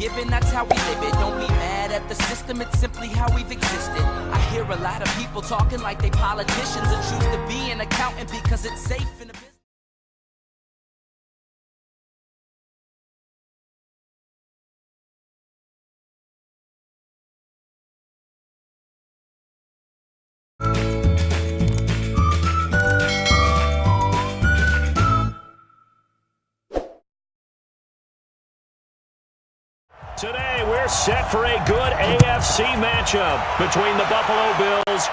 given, that's how we live it. Don't be mad at the system, it's simply how we've existed. I hear a lot of people talking like they politicians and choose to be an accountant because it's safe in the business. Today, we're set for a good AFC matchup between the Buffalo Bills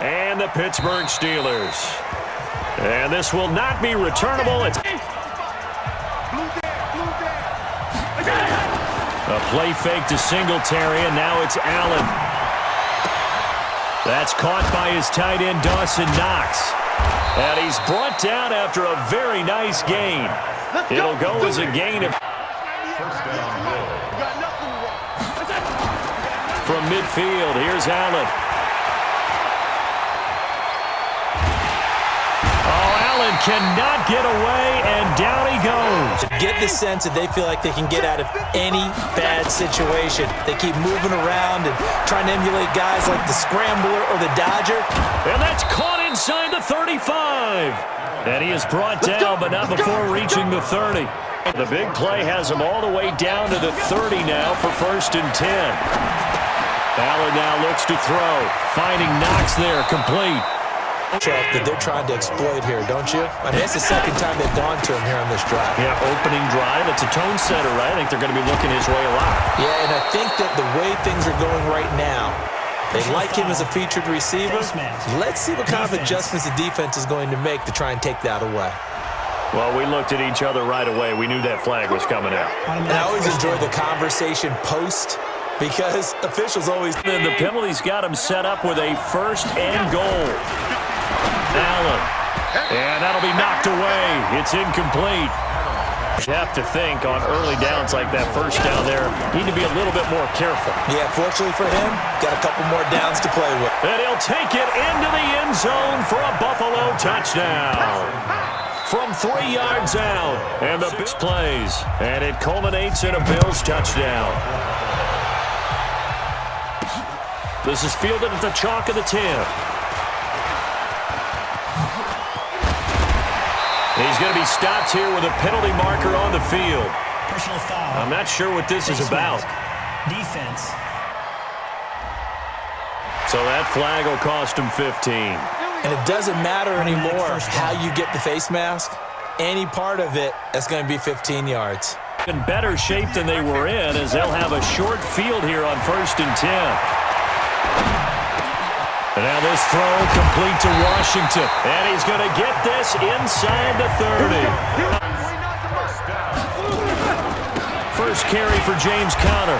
and the Pittsburgh Steelers. And this will not be returnable. It's a play fake to Singletary, and now it's Allen. That's caught by his tight end, Dawson Knox. And he's brought down after a very nice gain. It'll go as a gain of... From midfield, here's Allen. Oh, Allen cannot get away, and down he goes. Get the sense that they feel like they can get out of any bad situation. They keep moving around and trying to emulate guys like the Scrambler or the Dodger. And that's caught inside the 35. And he is brought down, but not before reaching the 30. The big play has him all the way down to the 30 now for 1st and 10. Allen now looks to throw, finding Knox there, complete. That they're trying to exploit here, don't you? I mean, it's the second time they've gone to him here on this drive. Yeah, opening drive. It's a tone setter, right? I think they're going to be looking his way a lot. Yeah, and I think that the way things are going right now, they like him as a featured receiver. Let's see what kind of adjustments the defense is going to make to try and take that away. Well, we looked at each other right away. We knew that flag was coming out. And I always enjoy the conversation post, because officials always... And the penalty's got him set up with a 1st and goal. Allen. And that'll be knocked away. It's incomplete. You have to think on early downs like that, 1st down there, need to be a little bit more careful. Yeah, fortunately for him, got a couple more downs to play with. And he'll take it into the end zone for a Buffalo touchdown. From 3 yards out. And the Bills plays. And it culminates in a Bills touchdown. This is fielded at the chalk of the 10. He's going to be stopped here with a penalty marker on the field. Personal foul. I'm not sure what this is about. Defense. So that flag will cost him 15. And it doesn't matter anymore how you get the face mask. Any part of it, that's going to be 15 yards. In better shape than they were in, as they'll have a short field here on 1st and 10. And now this throw complete to Washington. And he's going to get this inside the 30. First carry for James Conner.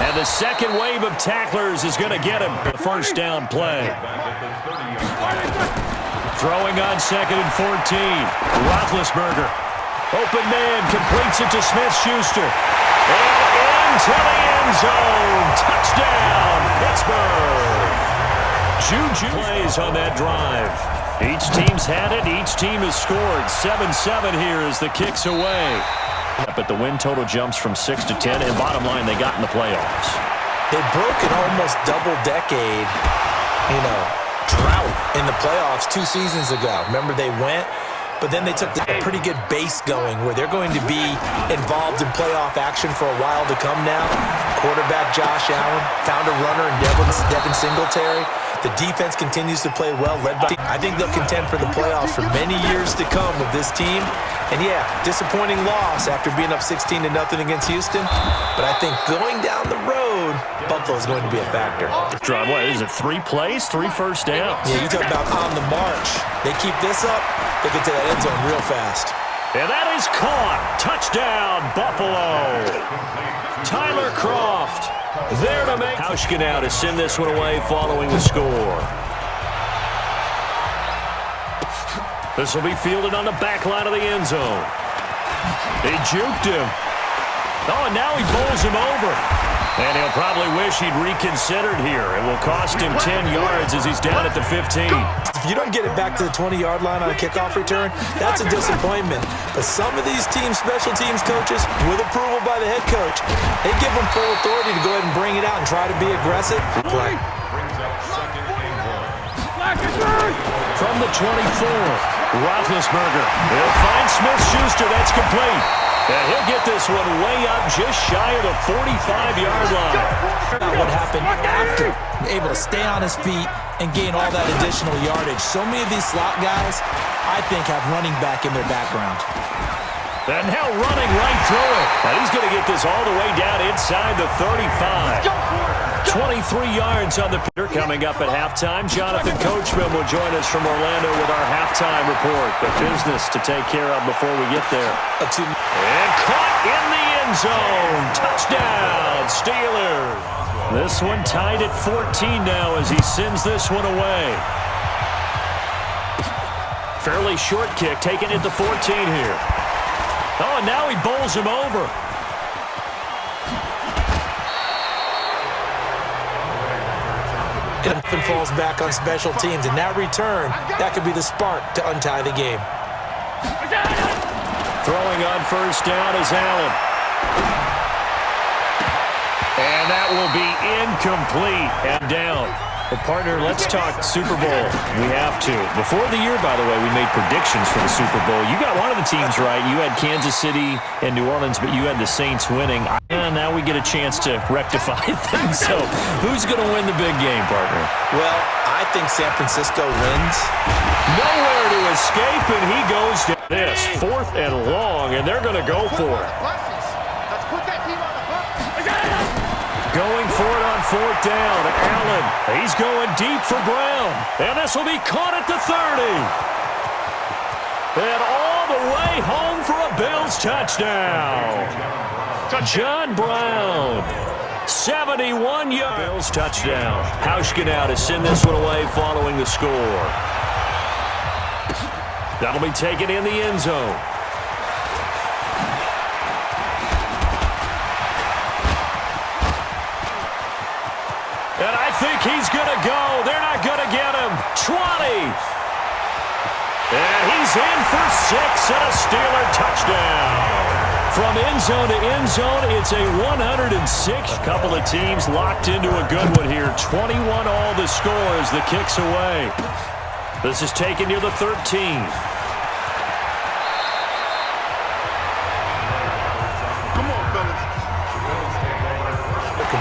And the second wave of tacklers is going to get him the 1st down play. Throwing on 2nd and 14. Roethlisberger. Open man, completes it to Smith-Schuster. And into the end zone. Touchdown, Pittsburgh. Juju plays on that drive. Each team's had it. Each team has scored. 7-7 here as the kick's away. But the win total jumps from 6 to 10. And bottom line, they got in the playoffs. They broke an almost double-decade, drought in the playoffs 2 seasons ago. Remember, they went, but then they took a pretty good base going where they're going to be involved in playoff action for a while to come now. Quarterback Josh Allen found a runner in Devin Singletary. The defense continues to play well, led by... I think they'll contend for the playoffs for many years to come with this team. And yeah, disappointing loss after being up 16-0 against Houston. But I think going down the road, Buffalo's going to be a factor. Drive, what is it, 3 plays, 3 first downs? Yeah, you talk about on the march. They keep this up, they get to that end zone real fast. And that is caught. Touchdown, Buffalo. Tyler Kroft there to make Hauschka now to send this one away following the score. This will be fielded on the back line of the end zone. He juked him. Oh, and now he bowls him over. And he'll probably wish he'd reconsidered here. It will cost him 10 yards as he's down at the 15. If you don't get it back to the 20-yard line on a kickoff return, that's a disappointment. But some of these special teams coaches, with approval by the head coach, they give them full authority to go ahead and bring it out and try to be aggressive. Play. From the 24, Roethlisberger. He'll find Smith-Schuster. That's complete. And he'll get this one way up just shy of the 45-yard line. What happened after, able to stay on his feet and gain all that additional yardage. So many of these slot guys, I think, have running back in their background. And now running right through it. And he's going to get this all the way down inside the 35. 23 yards on the pitter. Coming up at halftime, Jonathan Coachman will join us from Orlando with our halftime report. The business to take care of before we get there. And caught in the end zone. Touchdown, Steelers. This one tied at 14 now as he sends this one away. Fairly short kick, taken at the 14 here. Oh, and now he bowls him over. And falls back on special teams, and that return, that could be the spark to untie the game. Throwing on first down is Allen. And that will be incomplete and down. Well, partner, let's talk Super Bowl. We have to. Before the year, by the way, we made predictions for the Super Bowl. You got one of the teams right. You had Kansas City and New Orleans, but you had the Saints winning. And now we get a chance to rectify things. So who's going to win the big game, partner? Well, I think San Francisco wins. Nowhere to escape, and he goes to this. 4th and long, and they're going to go for it. Going for it on 4th down. Allen, he's going deep for Brown. And this will be caught at the 30. And all the way home for a Bills touchdown. John Brown, 71 yards. Bills touchdown. Hauschka now to send this one away following the score. That'll be taken in the end zone. And I think he's going to go. They're not going to get him. 20. And he's in for 6 and a Steeler touchdown. From end zone to end zone, it's a 106. A couple of teams locked into a good one here. 21 all the score as the kick's away. This is taken near the 13.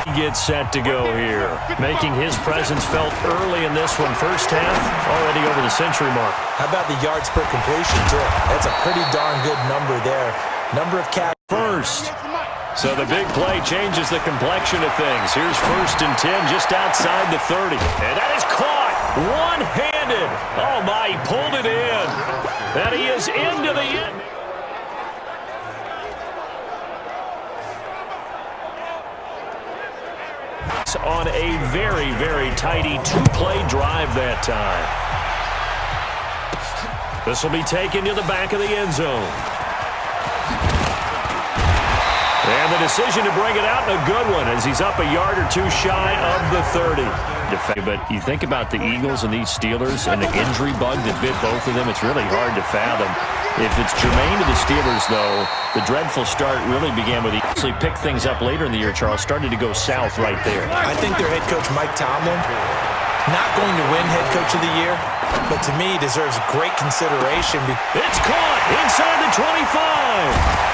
He gets set to go here, making his presence felt early in this one. First half, already over the century mark. How about the yards per completion, too? That's a pretty darn good number there. Number of catches. First. So the big play changes the complexion of things. Here's 1st and 10 just outside the 30. And that is caught one-handed. Oh, my, he pulled it in. And he is into the end. On a very, very tidy 2-play drive that time. This will be taken to the back of the end zone. And the decision to bring it out, a good one, as he's up a yard or two shy of the 30. But you think about the Eagles and these Steelers and the injury bug that bit both of them, it's really hard to fathom. If it's germane to the Steelers, though, the dreadful start really began with he actually picked things up later in the year, Charles, started to go south right there. I think their head coach, Mike Tomlin, not going to win head coach of the year, but to me deserves great consideration. It's caught inside the 25.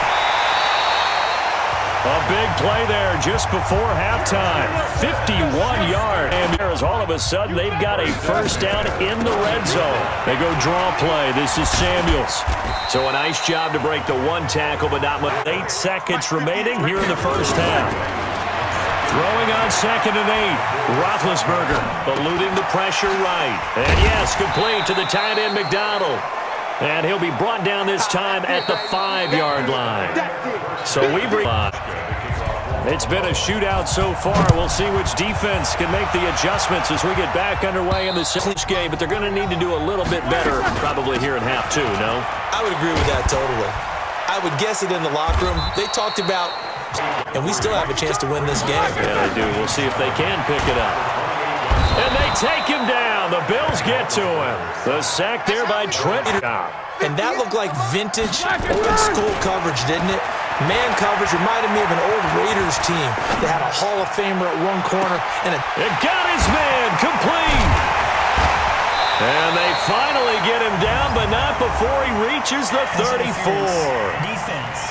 A big play there just before halftime. 51 yards. And as all of a sudden they've got a first down in the red zone. They go draw play. This is Samuels. So a nice job to break the one tackle, but not much. 8 seconds remaining here in the first half. Throwing on 2nd and 8. Roethlisberger eluding the pressure right. And yes, complete to the tight end McDonald. And he'll be brought down this time at the 5-yard line. So we've it's been a shootout so far. We'll see which defense can make the adjustments as we get back underway in the game. But they're going to need to do a little bit better probably here in half 2, no? I would agree with that totally. I would guess it in the locker room. They talked about And we still have a chance to win this game. Yeah, they do. We'll see if they can pick it up. And they take him down. The Bills get to him. The sack there by Trent. And that looked like vintage, old-school coverage, didn't it? Man coverage reminded me of an old Raiders team that had a Hall of Famer at one corner and It got his man complete. And they finally get him down, but not before he reaches the 34. Defense.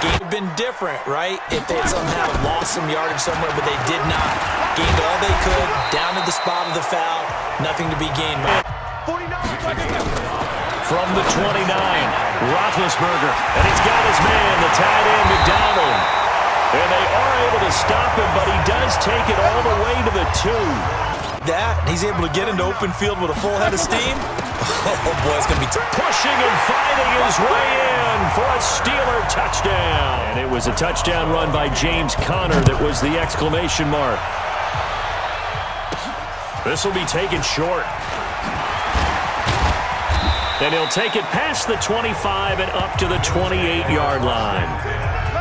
Game had been different, right? If they had somehow lost some yardage somewhere, but they did not. Gained all they could, down to the spot of the foul. Nothing to be gained. From the 29, Roethlisberger, and he's got his man, the tight end, McDonald. And they are able to stop him, but he does take it all the way to the 2. He's able to get into open field with a full head of steam. Oh, boy, it's going to be tough. Pushing and fighting his way in for a Steeler touchdown. And it was a touchdown run by James Conner that was the exclamation mark. This will be taken short. And he'll take it past the 25 and up to the 28-yard line.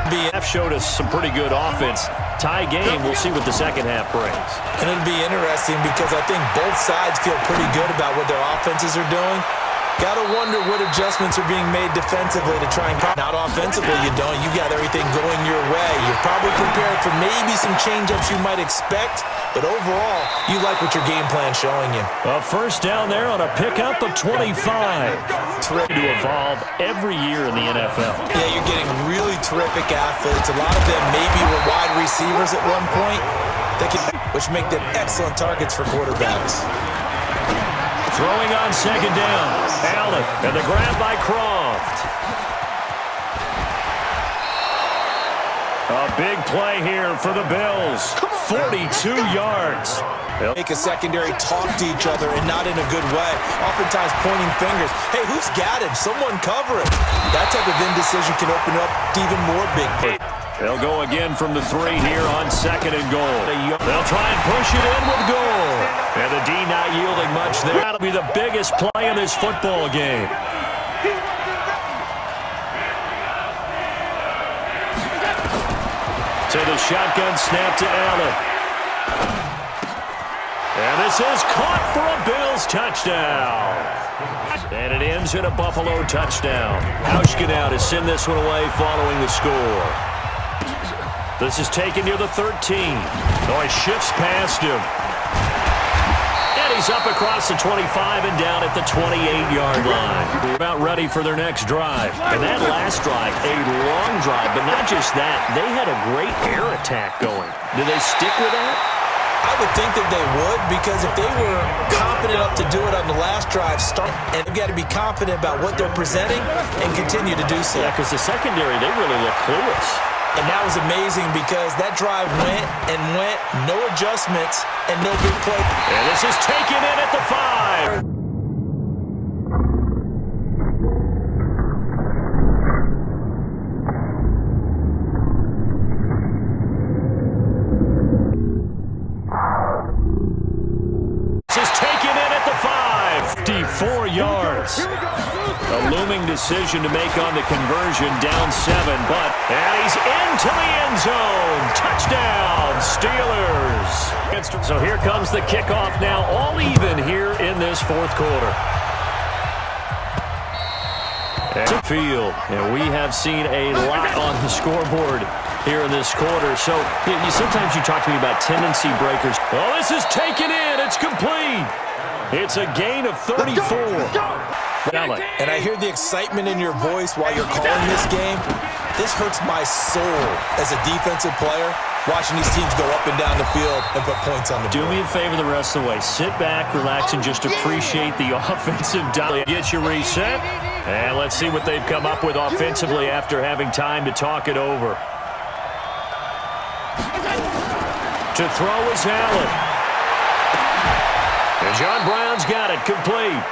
BF showed us some pretty good offense. Tie game. We'll see what the second half brings. And it'll be interesting because I think both sides feel pretty good about what their offenses are doing. Got to wonder what adjustments are being made defensively to try and... Not offensively, you don't. You got everything going your way. You're probably prepared for maybe some change-ups you might expect, but overall, you like what your game plan's showing you. A first down there on a pickup of 25. Terrific to evolve every year in the NFL. Yeah, you're getting really terrific athletes. A lot of them maybe were wide receivers at one point, which make them excellent targets for quarterbacks. Throwing on second down. Allen, and the grab by Croft. A big play here for the Bills. 42 yards. They'll make a secondary talk to each other and not in a good way. Oftentimes pointing fingers. Hey, who's got him? Someone cover it. That type of indecision can open up to even more big plays. They'll go again from the 3 here on second and goal. They'll try and push it in with goal. And the D not yielding much there. That'll be the biggest play in this football game. To the shotgun snap to Allen. And this is caught for a Bills touchdown. And it ends in a Buffalo touchdown. Hauschka now to send this one away following the score. This is taken near the 13. Oh, he shifts past him. And he's up across the 25 and down at the 28-yard line. We're about ready for their next drive. And that last drive, a long drive, but not just that. They had a great air attack going. Do they stick with that? I would think that they would, because if they were confident enough to do it on the last drive, and they've got to be confident about what they're presenting and continue to do so. Yeah, because the secondary, they really look clueless. And that was amazing because that drive went and went, no adjustments, and no big play. And this is taken in at the 5. This is taken in at the 5. 54 yards. A looming decision to make on the conversion, down 7, and he's into the end zone. Touchdown, Steelers. So here comes the kickoff now, all even here in this fourth quarter. Field, and we have seen a lot on the scoreboard here in this quarter. So sometimes you talk to me about tendency breakers. Oh, this is taken in. It's complete. It's a gain of 34. And I hear the excitement in your voice while you're calling this game. This hurts my soul as a defensive player, watching these teams go up and down the field and put points on the board. Do me a favor the rest of the way. Sit back, relax, and just appreciate the offensive dial. Get your reset, and let's see what they've come up with offensively after having time to talk it over. To throw is Allen. And John Brown's got it, complete.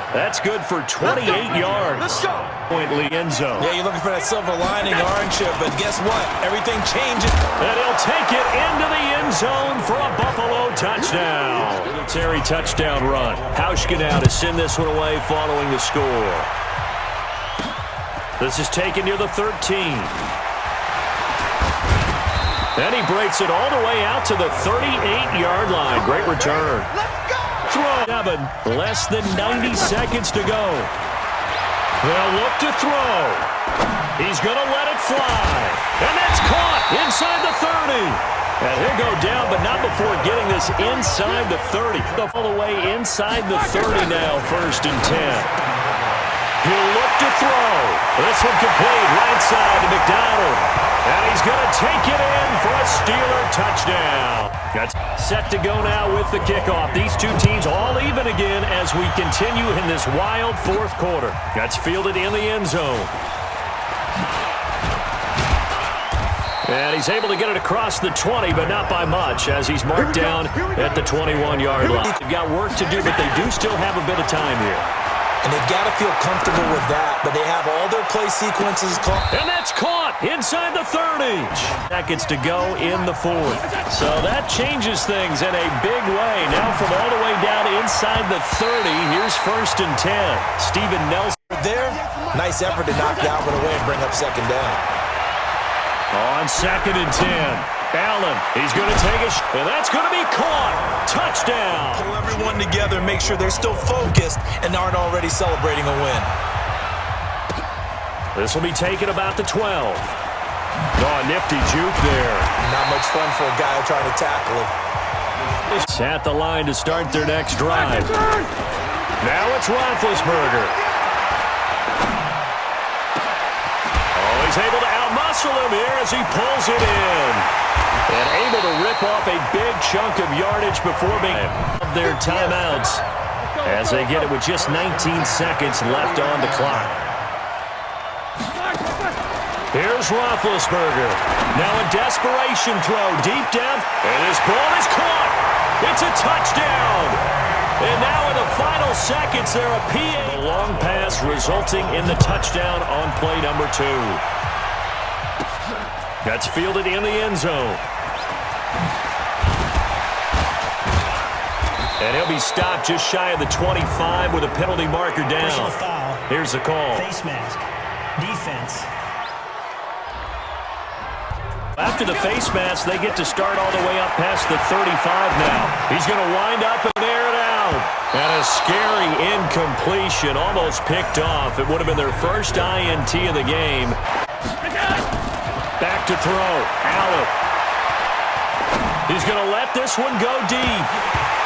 That's good for 28 yards. Let's go. Point Lee end zone. Yeah, you're looking for that silver lining, aren't you? But guess what? Everything changes. And he'll take it into the end zone for a Buffalo touchdown. Terry touchdown run. Hauschka now to send this one away following the score. This is taken near the 13. And he breaks it all the way out to the 38-yard line. Great return. Throw. 7, less than 90 seconds to go. They'll look to throw. He's going to let it fly. And that's caught inside the 30. And he'll go down, but not before getting this inside the 30. All the way inside the 30 now, 1st and 10. He'll look to throw. This one complete right side to McDonald. And he's going to take it in for a Steeler touchdown. That's set to go now with the kickoff. These two teams all even again as we continue in this wild 4th quarter. That's fielded in the end zone. And he's able to get it across the 20, but not by much, as he's marked down at the 21-yard line. They've got work to do, but they do still have a bit of time here. And they've got to feel comfortable with that, but they have all their play sequences caught. And that's caught inside the 30. Seconds to go in the 4th. So that changes things in a big way. Now from all the way down inside the 30, here's 1st and 10. Steven Nelson. There, nice effort to knock that one away and bring up 2nd down. On 2nd and 10, Allen, he's going to take a and that's going to be caught. Touchdown. Pull everyone together and make sure they're still focused and aren't already celebrating a win. This will be taken about the 12. Oh, nifty juke there. Not much fun for a guy trying to tackle him. It's at the line to start their next drive. Now it's Roethlisberger. Oh, he's able to outmuscle him here as he pulls it in. And able to rip off a big chunk of yardage before being of their timeouts as they get it with just 19 seconds left on the clock. Here's Roethlisberger. Now a desperation throw deep down, and this ball is caught. It's a touchdown. And now in the final seconds, they're a PA. The long pass resulting in the touchdown on play number 2. That's fielded in the end zone. And he'll be stopped just shy of the 25 with a penalty marker down. Personal foul. Here's the call. Face mask. Defense. After the face mask, they get to start all the way up past the 35 now. He's going to wind up and air it out. And a scary incompletion, almost picked off. It would have been their first INT of the game. Back to throw. Allen. He's going to let this one go deep.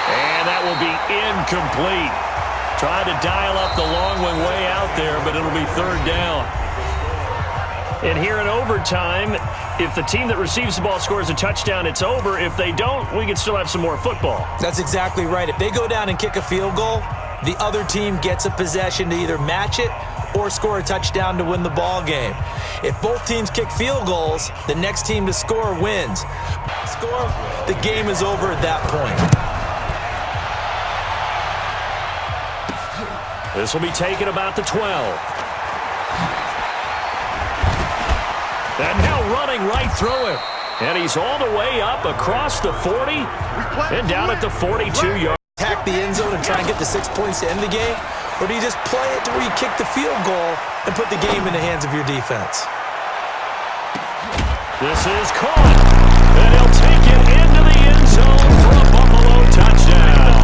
And that will be incomplete. Trying to dial up the long one way out there, but it'll be 3rd down. And here in overtime, if the team that receives the ball scores a touchdown, it's over. If they don't, we can still have some more football. That's exactly right. If they go down and kick a field goal, the other team gets a possession to either match it or score a touchdown to win the ball game. If both teams kick field goals, the next team to score wins. Score, the game is over at that point. This will be taken about the 12. And now running right through him. And he's all the way up across the 40 and down at the 42-yard. Attack the end zone and try and get the 6 points to end the game? Or do you just play it to where you kick the field goal and put the game in the hands of your defense? This is caught. And he'll take it into the end zone for a Buffalo touchdown.